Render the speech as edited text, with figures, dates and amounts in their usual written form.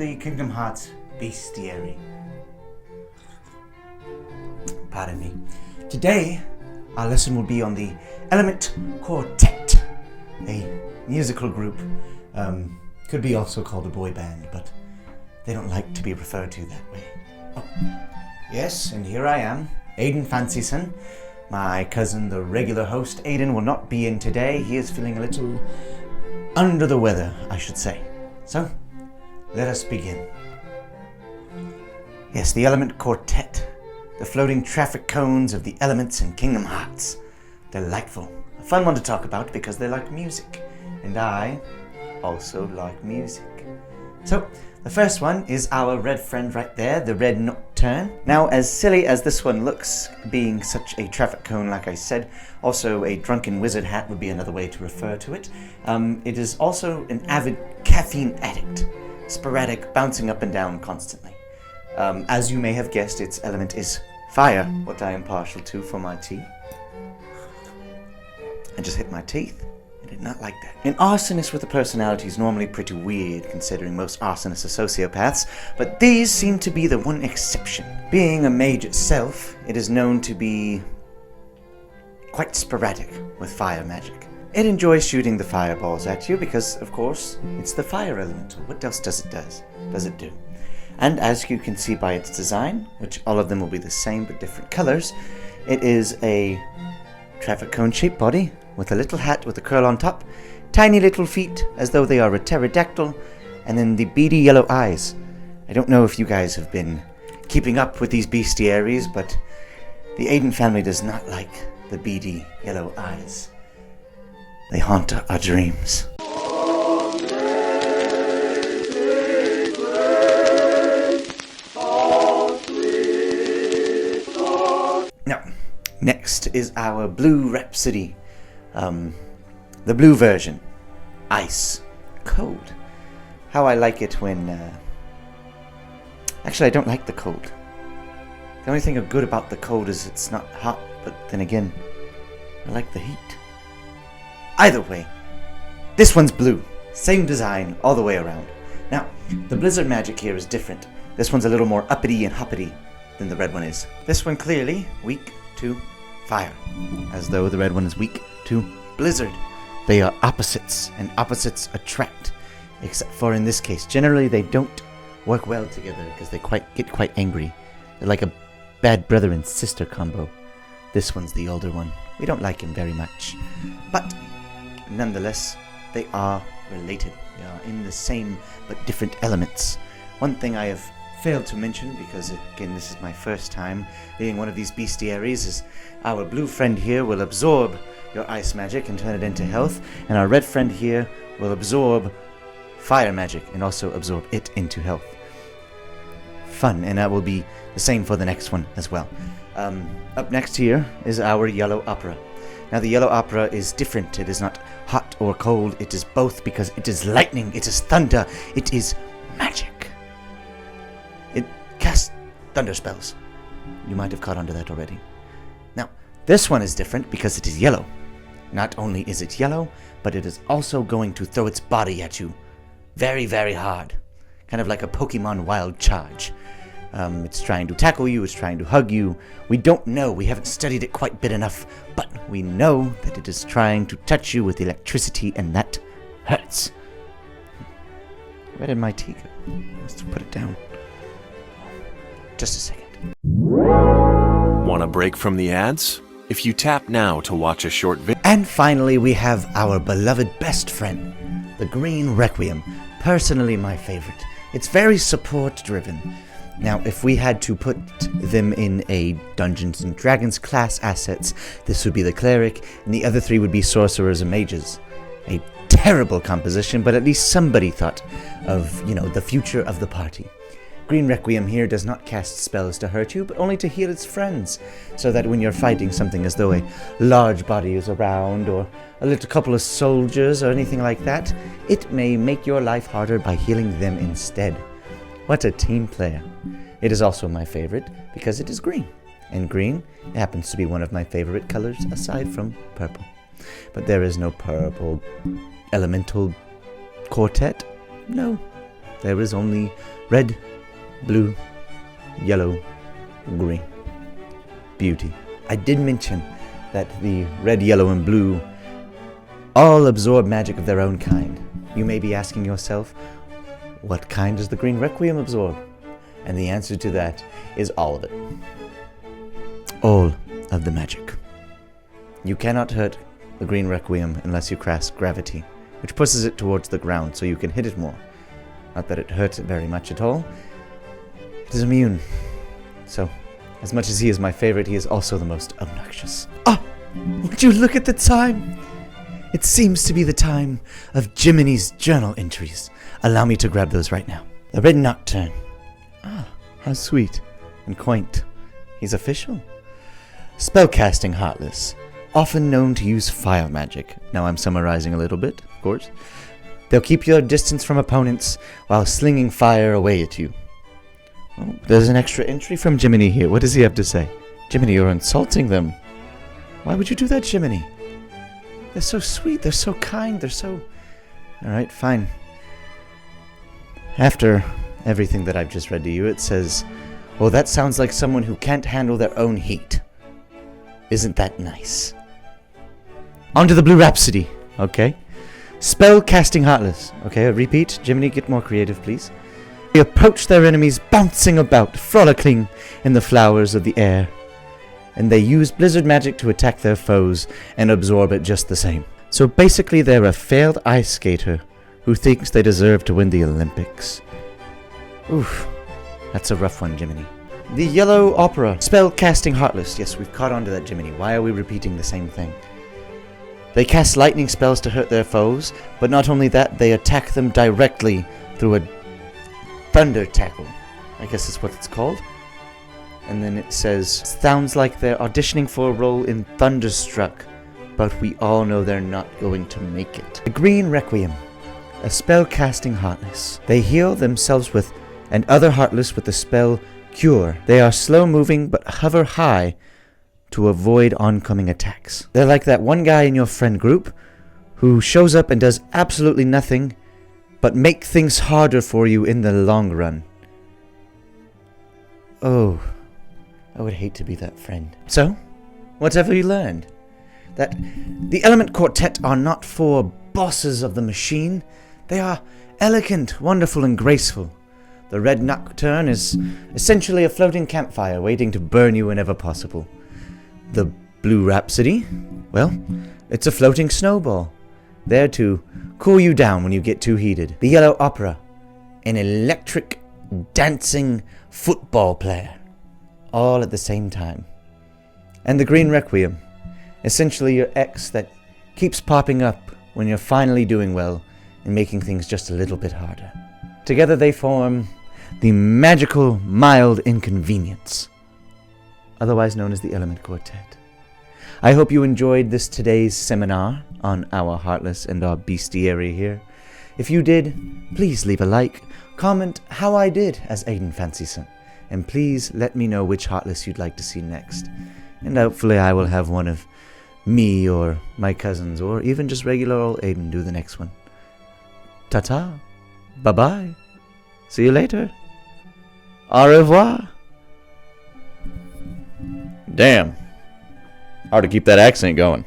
the Kingdom Hearts Bestiary. Pardon me. Today, our lesson will be on the Element Quartet, a musical group. Could be also called a boy band, but they don't like to be referred to that way. Oh, yes, and here I am, Aiden Fancyson. My cousin, the regular host, Aiden, will not be in today. He is feeling a little under the weather, I should say. So, let us begin. Yes, the Element Quartet. The floating traffic cones of the elements in Kingdom Hearts. Delightful. A fun one to talk about because they like music. And I also like music. So, the first one is our red friend right there, the red Nocturne. Now, as silly as this one looks, being such a traffic cone, like I said, also a drunken wizard hat would be another way to refer to it. It is also an avid caffeine addict, sporadic, bouncing up and down constantly. As you may have guessed, its element is fire, what I am partial to for my tea. I just hit my teeth. I did not like that. An arsonist with a personality is normally pretty weird, considering most arsonists are sociopaths, but these seem to be the one exception. Being a mage itself, it is known to be quite sporadic with fire magic. It enjoys shooting the fireballs at you because, of course, it's the fire elemental. What else does it do? And as you can see by its design, which all of them will be the same but different colors, it is a traffic cone-shaped body with a little hat with a curl on top, tiny little feet as though they are a pterodactyl, and then the beady yellow eyes. I don't know if you guys have been keeping up with these bestiaries, but the Aiden family does not like the beady yellow eyes. They haunt our dreams. Now, next is our blue Rhapsody. The blue version. Ice. Cold. How I like it when... Actually, I don't like the cold. The only thing good about the cold is it's not hot, but then again, I like the heat. Either way, this one's blue. Same design all the way around. Now, the blizzard magic here is different. This one's a little more uppity and hoppity than the red one is. This one clearly weak to fire, as though the red one is weak to blizzard. They are opposites, and opposites attract, except for in this case. Generally, they don't work well together because they get quite angry. They're like a bad brother and sister combo. This one's the older one. We don't like him very much, but nonetheless, they are related. They are in the same but different elements. One thing I have failed to mention, because again this is my first time being one of these bestiaries, is our blue friend here will absorb your ice magic and turn it into health, and our red friend here will absorb fire magic and also absorb it into health. Fun, and that will be the same for the next one as well. Up next here is our yellow opera. Now the yellow opera is different. It is not hot or cold, it is both, because it is lightning, it is thunder, it is magic. It casts thunder spells. You might have caught on to that already. Now, this one is different because it is yellow. Not only is it yellow, but it is also going to throw its body at you very, very hard. Kind of like a Pokemon wild charge. It's trying to tackle you, it's trying to hug you. We don't know, we haven't studied it quite bit enough, but we know that it is trying to touch you with electricity, and that hurts. Where did my tea go? Let's put it down. Just a second. Want a break from the ads? If you tap now to watch a short video... And finally, we have our beloved best friend, the Green Requiem. Personally, my favorite. It's very support-driven. Now, if we had to put them in a Dungeons & Dragons class assets, this would be the cleric, and the other three would be sorcerers and mages. A terrible composition, but at least somebody thought of, the future of the party. Green Requiem here does not cast spells to hurt you, but only to heal its friends, so that when you're fighting something as though a large body is around, or a little couple of soldiers, or anything like that, it may make your life harder by healing them instead. What a team player. It is also my favorite, because it is green, and green happens to be one of my favorite colors, aside from purple. But there is no purple Elemental Quartet? No. There is only red, blue, yellow, green. Beauty. I did mention that the red, yellow, and blue all absorb magic of their own kind. You may be asking yourself, what kind does the Green Requiem absorb? And the answer to that is all of it. All of the magic. You cannot hurt the Green Requiem unless you cast Gravity, which pushes it towards the ground so you can hit it more. Not that it hurts it very much at all. It is immune. So, as much as he is my favorite, he is also the most obnoxious. Ah! Would you look at the time? It seems to be the time of Jiminy's journal entries. Allow me to grab those right now. The Red Nocturne. Ah, how sweet and quaint. He's official. Spellcasting Heartless. Often known to use fire magic. Now I'm summarizing a little bit, of course. They'll keep your distance from opponents while slinging fire away at you. Oh, there's an extra entry from Jiminy here. What does he have to say? Jiminy, you're insulting them. Why would you do that, Jiminy? They're so sweet, they're so kind, they're so... Alright, fine. After everything that I've just read to you, it says, well, that sounds like someone who can't handle their own heat. Isn't that nice? On to the Blue Rhapsody, okay? Spell-casting Heartless. Okay, repeat. Jiminy, get more creative, please. They approach their enemies, bouncing about, frolicking in the flowers of the air. And they use blizzard magic to attack their foes and absorb it just the same. So basically they're a failed ice skater who thinks they deserve to win the Olympics. Oof, that's a rough one, Jiminy. The Yellow Opera. Spell-casting Heartless. Yes, we've caught on to that, Jiminy. Why are we repeating the same thing? They cast lightning spells to hurt their foes, but not only that, they attack them directly through a thunder tackle. I guess that's what it's called. And then it says, sounds like they're auditioning for a role in Thunderstruck, but we all know they're not going to make it. The Green Requiem. A spell-casting Heartless. They heal themselves with, and other Heartless with the spell Cure. They are slow-moving, but hover high to avoid oncoming attacks. They're like that one guy in your friend group who shows up and does absolutely nothing, but make things harder for you in the long run. Oh, I would hate to be that friend. So, what have we learned? That the Element Quartet are not for bosses of the machine. They are elegant, wonderful, and graceful. The Red Nocturne is essentially a floating campfire waiting to burn you whenever possible. The Blue Rhapsody, well, it's a floating snowball, there to cool you down when you get too heated. The Yellow Opera, an electric, dancing football player, all at the same time. And the Green Requiem, essentially your ex that keeps popping up when you're finally doing well and making things just a little bit harder. Together they form the magical mild inconvenience, otherwise known as the Element Quartet. I hope you enjoyed this today's seminar on our Heartless and our Bestiary here. If you did, please leave a like, comment how I did as Aiden Fancyson, and please let me know which Heartless you'd like to see next. And hopefully I will have one of me or my cousins or even just regular old Aiden do the next one. Ta-ta. Bye-bye. See you later. Au revoir. Damn. Hard to keep that accent going.